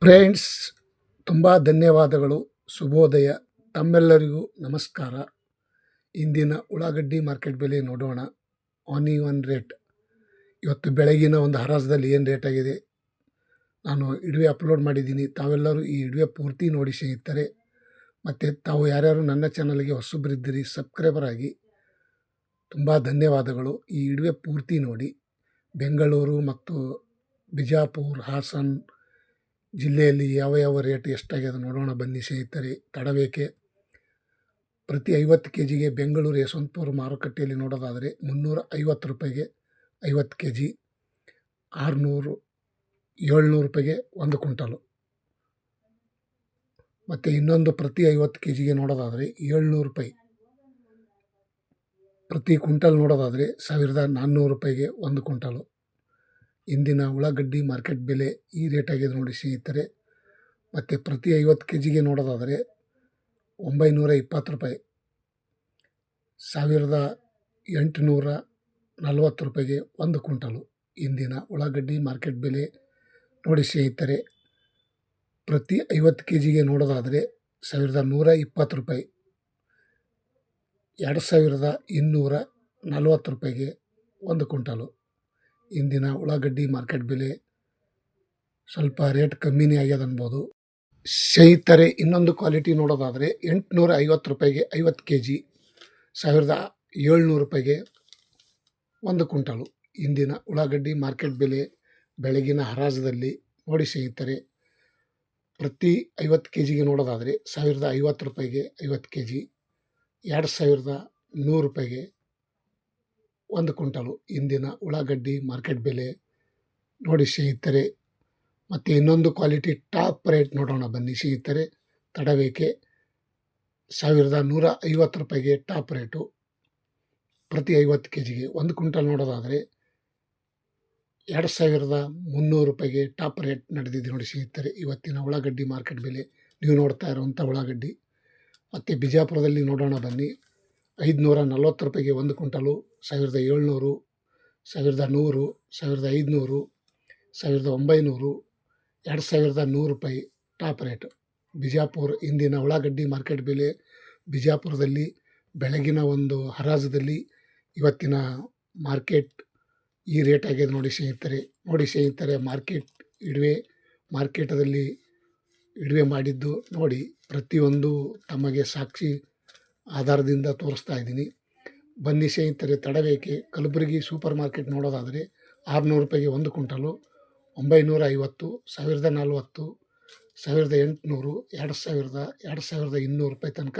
Friends, ತುಂಬ ಧನ್ಯವಾದಗಳು. ಶುಭೋದಯ. ತಮ್ಮೆಲ್ಲರಿಗೂ ನಮಸ್ಕಾರ. ಇಂದಿನ ಉಳ್ಳಾಗಡ್ಡಿ ಮಾರ್ಕೆಟ್ ಬೆಲೆ ನೋಡೋಣ. ಆನಿಯನ್ ರೇಟ್ ಇವತ್ತು ಬೆಳಗಿನ ಒಂದು ಹರಾಜದಲ್ಲಿ ಏನು ರೇಟ್ ಆಗಿದೆ ನಾನು ವಿಡಿಯೋ ಅಪ್ಲೋಡ್ ಮಾಡಿದ್ದೀನಿ. ತಾವೆಲ್ಲರೂ ಈ ವಿಡಿಯೋ ಪೂರ್ತಿ ನೋಡಿ ಸ್ನೇಹಿತರೆ. ಮತ್ತು ತಾವು ಯಾರ್ಯಾರು ನನ್ನ ಚಾನಲ್ಗೆ ಹೊಸಬರಿದ್ದೀರಿ ಸಬ್ಸ್ಕ್ರೈಬರ್ ಆಗಿ ತುಂಬ ಧನ್ಯವಾದಗಳು. ಈ ವಿಡಿಯೋ ಪೂರ್ತಿ ನೋಡಿ. ಬೆಂಗಳೂರು ಮತ್ತು ಬಿಜಾಪುರ, ಹಾಸನ ಜಿಲ್ಲೆಯಲ್ಲಿ ಯಾವ ಯಾವ ರೇಟ್ ಎಷ್ಟಾಗಿದೆ ನೋಡೋಣ ಬನ್ನಿ ಸ್ನೇಹಿತರೆ. ತಡಬೇಕೆ. ಪ್ರತಿ 50 ಕೆಜಿಗೆ ಬೆಂಗಳೂರು ಯಶವಂತಪುರ ಮಾರುಕಟ್ಟೆಯಲ್ಲಿ ನೋಡೋದಾದರೆ 350 ರೂಪಾಯಿಗೆ 50 ಕೆಜಿ, 700 ರೂಪಾಯಿಗೆ 1 ಕ್ವಿಂಟಲು. ಮತ್ತು ಇನ್ನೊಂದು ಪ್ರತಿ 50 ಕೆಜಿಗೆ ನೋಡೋದಾದರೆ 700 ರೂಪಾಯಿ, ಪ್ರತಿ ಕ್ವಿಂಟಲ್ ನೋಡೋದಾದರೆ 1400 ರೂಪಾಯಿಗೆ 1 ಕ್ವಿಂಟಲು. ಇಂದಿನ ಉಳ್ಳಾಗಡ್ಡಿ ಮಾರ್ಕೆಟ್ ಬೆಲೆ ಈ ರೇಟ್ ಆಗಿದೆ ನೋಡಿ ಸ್ನೇಹಿತರೆ. ಮತ್ತು ಪ್ರತಿ 50 ಕೆಜಿಗೆ ನೋಡೋದಾದರೆ 920 ರೂಪಾಯಿ, 1840 ರೂಪಾಯಿಗೆ 1 ಕ್ವಿಂಟಲು. ಇಂದಿನ ಉಳ್ಳಾಗಡ್ಡಿ ಮಾರ್ಕೆಟ್ ಬೆಲೆ ನೋಡಿ ಸ್ನೇಹಿತರೆ. ಪ್ರತಿ 50 ಕೆಜಿಗೆ ನೋಡೋದಾದರೆ 1120 ರೂಪಾಯಿ, 2240 ರೂಪಾಯಿಗೆ 1 ಕ್ವಿಂಟಲು. ಇಂದಿನ ಉಳ್ಳಾಗಡ್ಡಿ ಮಾರ್ಕೆಟ್ ಬೆಲೆ ಸ್ವಲ್ಪ ರೇಟ್ ಕಮ್ಮಿನೇ ಆಗ್ಯದ ಅನ್ಬೋದು ಸ್ನೇಹಿತರೆ. ಇನ್ನೊಂದು ಕ್ವಾಲಿಟಿ ನೋಡೋದಾದರೆ 850 ರೂಪಾಯಿಗೆ 50 ಕೆಜಿ, 1700 ರೂಪಾಯಿಗೆ 1 ಕ್ವಿಂಟಲು. ಇಂದಿನ ಉಳ್ಳಾಗಡ್ಡಿ ಮಾರ್ಕೆಟ್ ಬೆಲೆ ಬೆಳಗಿನ ಹರಾಜದಲ್ಲಿ ನೋಡಿ ಸ್ನೇಹಿತರೆ. ಪ್ರತಿ 50 ಕೆಜಿಗೆ ನೋಡೋದಾದರೆ 1050 ರೂಪಾಯಿಗೆ 50 ಕೆಜಿ, 2100 ರೂಪಾಯಿಗೆ 1 ಕ್ವಿಂಟಲು. ಇಂದಿನ ಉಳ್ಳಾಗಡ್ಡಿ ಮಾರ್ಕೆಟ್ ಬೆಲೆ ನೋಡಿ ಸ್ನೇಹಿತರೆ. ಮತ್ತು ಇನ್ನೊಂದು ಕ್ವಾಲಿಟಿ ಟಾಪ್ ರೇಟ್ ನೋಡೋಣ ಬನ್ನಿ ಸ್ನೇಹಿತರೆ. ತಡಬೇಕೆ. 1150 ರೂಪಾಯಿಗೆ ಟಾಪ್ ರೇಟು ಪ್ರತಿ 50 ಕೆಜಿಗೆ. 1 ಕ್ವಿಂಟಲ್ ನೋಡೋದಾದರೆ 2300 ರೂಪಾಯಿಗೆ ಟಾಪ್ ರೇಟ್ ನಡೆದಿದೆ ನೋಡಿ ಸ್ನೇಹಿತರೆ. ಇವತ್ತಿನ ಉಳ್ಳಾಗಡ್ಡಿ ಮಾರ್ಕೆಟ್ ಬೆಲೆ ನೀವು ನೋಡ್ತಾ ಇರುವಂಥ ಉಳ್ಳಾಗಡ್ಡಿ. ಮತ್ತು ಬಿಜಾಪುರದಲ್ಲಿ ನೋಡೋಣ ಬನ್ನಿ. 540 ರೂಪಾಯಿಗೆ 1 ಕ್ವಿಂಟಲು, 1700, 1100, 1500, 1900, 2100 ರೂಪಾಯಿ ಟಾಪ್ ರೇಟ್ ಬಿಜಾಪುರ. ಇಂದಿನ ಉಳ್ಳಾಗಡ್ಡಿ ಮಾರ್ಕೆಟ್ ಬೆಲೆ ಬಿಜಾಪುರದಲ್ಲಿ ಬೆಳಗಿನ ಒಂದು ಹರಾಜದಲ್ಲಿ ಇವತ್ತಿನ ಮಾರ್ಕೆಟ್ ಈ ರೇಟ್ ಆಗಿದೆ ನೋಡಿ ಸ್ನೇಹಿತರೆ. ನೋಡಿ ಸ್ನೇಹಿತರೆ, ಮಾರ್ಕೆಟದಲ್ಲಿ ಇಡುವೆ ಮಾಡಿದ್ದು ನೋಡಿ. ಪ್ರತಿಯೊಂದು ತಮಗೆ ಸಾಕ್ಷಿ ಆಧಾರದಿಂದ ತೋರಿಸ್ತಾ ಇದ್ದೀನಿ ಬನ್ನಿ ಸ್ನೇಹಿತರೆ. ತಡಬೇಕೆ. ಕಲಬುರಗಿ ಸೂಪರ್ ಮಾರ್ಕೆಟ್ ನೋಡೋದಾದರೆ 600 ರೂಪಾಯಿಗೆ 1 ಕ್ವಿಂಟಲು, 950, 1040, 1800, 2000, 2200 ರೂಪಾಯಿ ತನಕ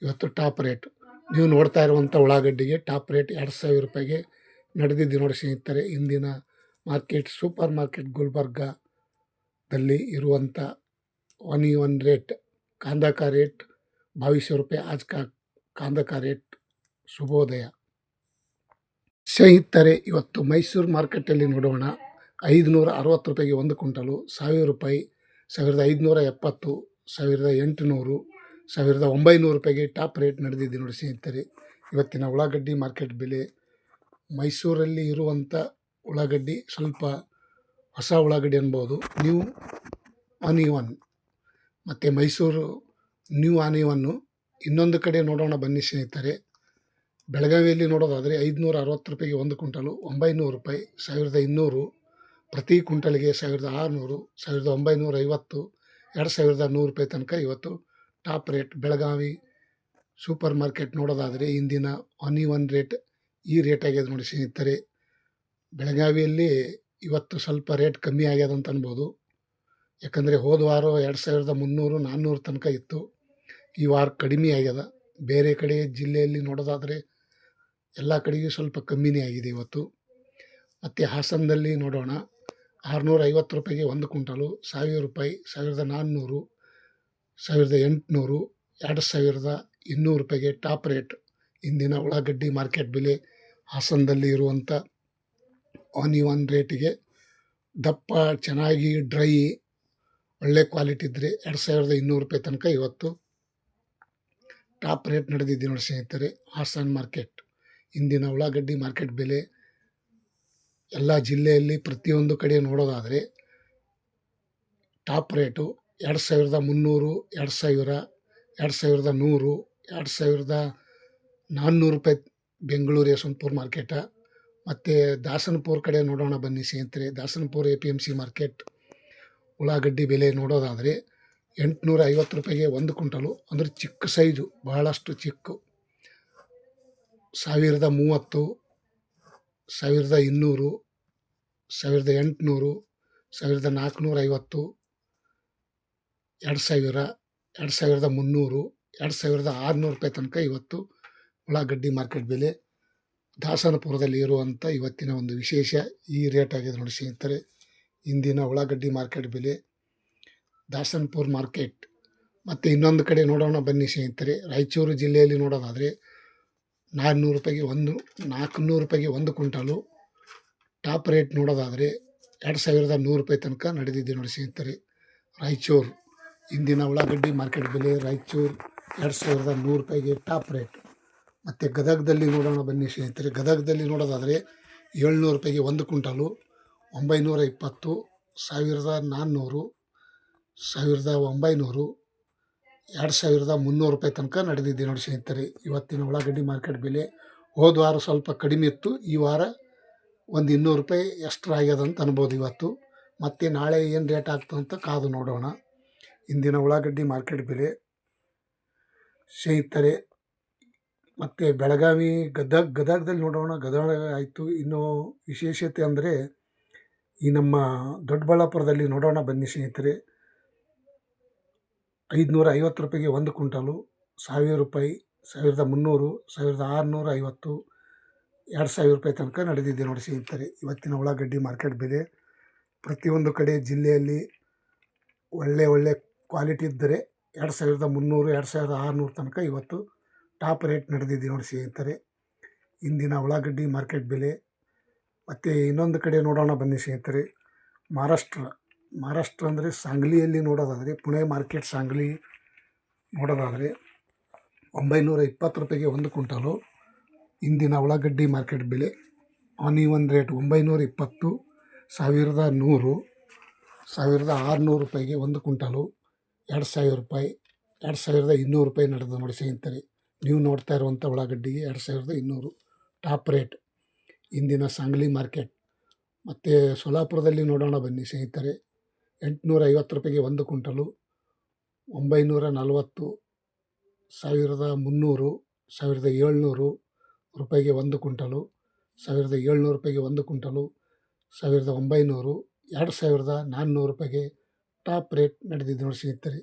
ಇವತ್ತು ಟಾಪ್ ರೇಟ್. ನೀವು ನೋಡ್ತಾ ಇರುವಂಥ ಉಳ್ಳಾಗಡ್ಡಿಗೆ ಟಾಪ್ ರೇಟ್ 2000 ರೂಪಾಯಿಗೆ ನಡೆದಿದ್ದು ನೋಡಿ ಸ್ನೇಹಿತರೆ. ಇಂದಿನ ಮಾರ್ಕೆಟ್ ಸೂಪರ್ ಮಾರ್ಕೆಟ್ ಗುಲ್ಬರ್ಗಾದಲ್ಲಿ ಇರುವಂಥ ಆನಿಯನ್ ರೇಟ್, कांदा का रेट 2200 रुपये आज का कांदा का ರೇಟ್. ಶುಭೋದಯ ಸ್ನೇಹಿತರೆ. ಇವತ್ತು ಮೈಸೂರು ಮಾರ್ಕೆಟಲ್ಲಿ ನೋಡೋಣ. 560 ರೂಪಾಯಿಗೆ 1 ಕ್ವಿಂಟಲು, 1000 ರೂಪಾಯಿ, 1570, 1800, 1900 ರೂಪಾಯಿಗೆ ಟಾಪ್ ರೇಟ್ ನಡೆದಿದೆ ನೋಡಿ ಸ್ನೇಹಿತರೆ. ಇವತ್ತಿನ ಉಳ್ಳಾಗಡ್ಡಿ ಮಾರ್ಕೆಟ್ ಬೆಲೆ ಮೈಸೂರಲ್ಲಿ ಇರುವಂಥ ಉಳ್ಳಾಗಡ್ಡಿ ಸ್ವಲ್ಪ ಹೊಸ ಉಳ್ಳಾಗಡ್ಡಿ ಅನ್ಬೋದು, ನ್ಯೂ ಆನಿಯನ್. ಮತ್ತು ಮೈಸೂರು ನ್ಯೂ ಆನಿಯನ್ನು. ಇನ್ನೊಂದು ಕಡೆ ನೋಡೋಣ ಬನ್ನಿ ಸ್ನೇಹಿತರೆ. ಬೆಳಗಾವಿಯಲ್ಲಿ ನೋಡೋದಾದರೆ 560 ರೂಪಾಯಿಗೆ 1 ಕ್ವಿಂಟಲು, 900 ರೂಪಾಯಿ, 1200, ಪ್ರತಿ ಕ್ವಿಂಟಲ್ಗೆ 1600, 1950, 2100 ರೂಪಾಯಿ ತನಕ ಇವತ್ತು top rate. Belagavi super market ನೋಡೋದಾದರೆ ಇಂದಿನ ಆನಿಯನ್ ರೇಟ್ ಈ ರೇಟ್ ಆಗ್ಯದ ನೋಡಿ ಸ್ನೇಹಿತರೆ. ಬೆಳಗಾವಿಯಲ್ಲಿ ಇವತ್ತು ಸ್ವಲ್ಪ ರೇಟ್ ಕಮ್ಮಿ ಆಗ್ಯದ ಅಂತ ಅನ್ಬೋದು. ಯಾಕಂದರೆ ಹೋದ ವಾರ 2300, 400 ತನಕ ಇತ್ತು. ಈ ವಾರ ಕಡಿಮೆ ಆಗ್ಯದ. ಬೇರೆ ಕಡೆ ಜಿಲ್ಲೆಯಲ್ಲಿ ನೋಡೋದಾದರೆ ಎಲ್ಲ ಕಡೆಗೂ ಸ್ವಲ್ಪ ಕಮ್ಮಿನೇ ಆಗಿದೆ ಇವತ್ತು. ಮತ್ತು ಹಾಸನದಲ್ಲಿ ನೋಡೋಣ. 650 ರೂಪಾಯಿಗೆ 1 ಕ್ವಿಂಟಲು, 1000 ರೂಪಾಯಿ, 1400, 1800, 2200 ರೂಪಾಯಿಗೆ ಟಾಪ್ ರೇಟ್. ಇಂದಿನ ಉಳ್ಳಾಗಡ್ಡಿ ಮಾರ್ಕೆಟ್ ಬೆಲೆ ಹಾಸನದಲ್ಲಿ ಇರುವಂಥ ಆನಿಯನ್ ರೇಟಿಗೆ ದಪ್ಪ ಚೆನ್ನಾಗಿ ಡ್ರೈ ಒಳ್ಳೆ ಕ್ವಾಲಿಟಿ ಇದ್ದರೆ 2200 ರೂಪಾಯಿ ತನಕ ಇವತ್ತು ಟಾಪ್ ರೇಟ್ ನಡೆದಿದೆ ನೋಡಿ ಸ್ನೇಹಿತರೆ. ಹಾಸನ ಮಾರ್ಕೆಟ್. ಇಂದಿನ ಉಳ್ಳಾಗಡ್ಡಿ ಮಾರ್ಕೆಟ್ ಬೆಲೆ ಎಲ್ಲ ಜಿಲ್ಲೆಯಲ್ಲಿ ಪ್ರತಿಯೊಂದು ಕಡೆ ನೋಡೋದಾದರೆ ಟಾಪ್ ರೇಟು 2300, 2000, 2100, 2400 ರೂಪಾಯಿ ಬೆಂಗಳೂರು ಯಶವಂತಪುರ ಮಾರ್ಕೆಟ. ಮತ್ತು ದಾಸನಪುರ ಕಡೆ ನೋಡೋಣ ಬನ್ನಿ ಸ್ನೇಹಿತರೆ. ದಾಸನಪುರ APMC ಮಾರ್ಕೆಟ್ ಉಳ್ಳಾಗಡ್ಡಿ ಬೆಲೆ ನೋಡೋದಾದರೆ 850 ರೂಪಾಯಿಗೆ 1 ಕ್ವಿಂಟಲು, ಅಂದರೆ ಚಿಕ್ಕ ಸೈಜು, ಬಹಳಷ್ಟು ಚಿಕ್ಕು. 1030, 1200, 1800, 1450, 2000, 2300, 2600 ರೂಪಾಯಿ ತನಕ ಇವತ್ತು ಉಳ್ಳಾಗಡ್ಡಿ ಮಾರ್ಕೆಟ್ ಬೆಲೆ ದಾಸನಪುರದಲ್ಲಿ ಇರುವಂಥ ಇವತ್ತಿನ ಒಂದು ವಿಶೇಷ ಈ ರೇಟ್ ಆಗಿದೆ ನೋಡಿ ಸ್ನೇಹಿತರೆ. ಇಂದಿನ ಉಳ್ಳಾಗಡ್ಡಿ ಮಾರ್ಕೆಟ್ ಬೆಲೆ ದಾಸನಪುರ ಮಾರ್ಕೆಟ್. ಮತ್ತು ಇನ್ನೊಂದು ಕಡೆ ನೋಡೋಣ ಬನ್ನಿ ಸ್ನೇಹಿತರೆ. ರಾಯಚೂರು ಜಿಲ್ಲೆಯಲ್ಲಿ ನೋಡೋದಾದರೆ 400 ರೂಪಾಯಿಗೆ 400 ರೂಪಾಯಿಗೆ 1 ಕ್ವಿಂಟಲು. ಟಾಪ್ ರೇಟ್ ನೋಡೋದಾದರೆ 2100 ರೂಪಾಯಿ ತನಕ ನಡೆದಿದೆ ನೋಡಿ ಸ್ನೇಹಿತರೆ. ರಾಯಚೂರು ಇಂದಿನ ಉಳ್ಳಾಗಡ್ಡಿ ಮಾರ್ಕೆಟ್ ಬೆಲೆ ರಾಯಚೂರು 2100 ರೂಪಾಯಿಗೆ ಟಾಪ್ ರೇಟ್. ಮತ್ತು ಗದಗದಲ್ಲಿ ನೋಡೋಣ ಬನ್ನಿ ಸ್ನೇಹಿತರೆ. ಗದಗದಲ್ಲಿ ನೋಡೋದಾದರೆ 700 ರೂಪಾಯಿಗೆ 1 ಕ್ವಿಂಟಲು, 920, 1400, 1900, 2300 ರೂಪಾಯಿ ತನಕ ನಡೆದಿದೆ ನೋಡಿ ಸ್ನೇಹಿತರೆ. ಇವತ್ತಿನ ಉಳ್ಳಾಗಡ್ಡಿ ಮಾರ್ಕೆಟ್ ಬೆಲೆ ಹೋದ ವಾರ ಸ್ವಲ್ಪ ಕಡಿಮೆ ಇತ್ತು, ಈ ವಾರ ಒಂದು 200 ರೂಪಾಯಿ ಎಕ್ಸ್ಟ್ರಾ ಆಗ್ಯದ ಅಂತ ಅನ್ಬೋದು ಇವತ್ತು. ಮತ್ತು ನಾಳೆ ಏನು ರೇಟ್ ಆಗ್ತದಂತ ಕಾದು ನೋಡೋಣ. ಇಂದಿನ ಉಳ್ಳಾಗಡ್ಡಿ ಮಾರ್ಕೆಟ್ ಬೆಲೆ ಸ್ನೇಹಿತರೆ. ಮತ್ತು ಬೆಳಗಾವಿ ಗದಗದಲ್ಲಿ ನೋಡೋಣ. ಗದಗ ಆಯಿತು. ಇನ್ನು ವಿಶೇಷತೆ ಅಂದರೆ ಈ ನಮ್ಮ ದೊಡ್ಡಬಳ್ಳಾಪುರದಲ್ಲಿ ನೋಡೋಣ ಬನ್ನಿ ಸ್ನೇಹಿತರೆ. 550 ರೂಪಾಯಿಗೆ 1 ಕ್ವಿಂಟಲು, 1000 ರೂಪಾಯಿ, 1300, 1650, 2000 ರೂಪಾಯಿ ತನಕ ನಡೆದಿದೆ ನೋಡಿ ಸ್ನೇಹಿತರೆ. ಇವತ್ತಿನ ಉಳ್ಳಾಗಡ್ಡಿ ಮಾರ್ಕೆಟ್ ಬೆಲೆ ಪ್ರತಿಯೊಂದು ಕಡೆ ಜಿಲ್ಲೆಯಲ್ಲಿ ಒಳ್ಳೆ ಕ್ವಾಲಿಟಿ ಇದ್ದರೆ 2300, 2600 ತನಕ ಇವತ್ತು ಟಾಪ್ ರೇಟ್ ನಡೆದಿದೆ ನೋಡಿ ಸ್ನೇಹಿತರೆ. ಇಂದಿನ ಉಳ್ಳಾಗಡ್ಡಿ ಮಾರ್ಕೆಟ್ ಬೆಲೆ. ಮತ್ತು ಇನ್ನೊಂದು ಕಡೆ ನೋಡೋಣ ಬನ್ನಿ ಸ್ನೇಹಿತರೆ. ಮಹಾರಾಷ್ಟ್ರ ಅಂದರೆ ಸಾಂಗ್ಲಿಯಲ್ಲಿ ನೋಡೋದಾದರೆ, ಪುಣೆ ಮಾರ್ಕೆಟ್ ಸಾಂಗ್ಲಿ ನೋಡೋದಾದರೆ 920 ರೂಪಾಯಿಗೆ 1 ಕ್ವಿಂಟಲು. ಇಂದಿನ ಉಳ್ಳಾಗಡ್ಡಿ ಮಾರ್ಕೆಟ್ ಬೆಲೆ ಆನ್ ರೇಟ್ 920, 1100, 1600 ರೂಪಾಯಿಗೆ 1 ಕ್ವಿಂಟಲು, 2000 ರೂಪಾಯಿ, 2200 ರೂಪಾಯಿ ನಡೆದ ನೋಡಿ ಸ್ನೇಹಿತರೆ. ನೀವು ನೋಡ್ತಾ ಇರುವಂಥ ಉಳ್ಳಾಗಡ್ಡಿಗೆ 2200 ಟಾಪ್ ರೇಟ್ ಇಂದಿನ ಸಾಂಗ್ಲಿ ಮಾರ್ಕೆಟ್. ಮತ್ತು ಸೊಲ್ಲಾಪುರದಲ್ಲಿ ನೋಡೋಣ ಬನ್ನಿ ಸ್ನೇಹಿತರೆ. 850 ರೂಪಾಯಿಗೆ 1 ಕ್ವಿಂಟಲು, 940, 1300, 1700 ರೂಪಾಯಿಗೆ 1 ಕ್ವಿಂಟಲು, 1700 ರೂಪಾಯಿಗೆ 1 ಕ್ವಿಂಟಲು, 1900, 2400 ರೂಪಾಯಿಗೆ ಟಾಪ್ ರೇಟ್ ನಡೆದಿದೆ ನೋಡಿ ಸ್ನೇಹಿತರೆ.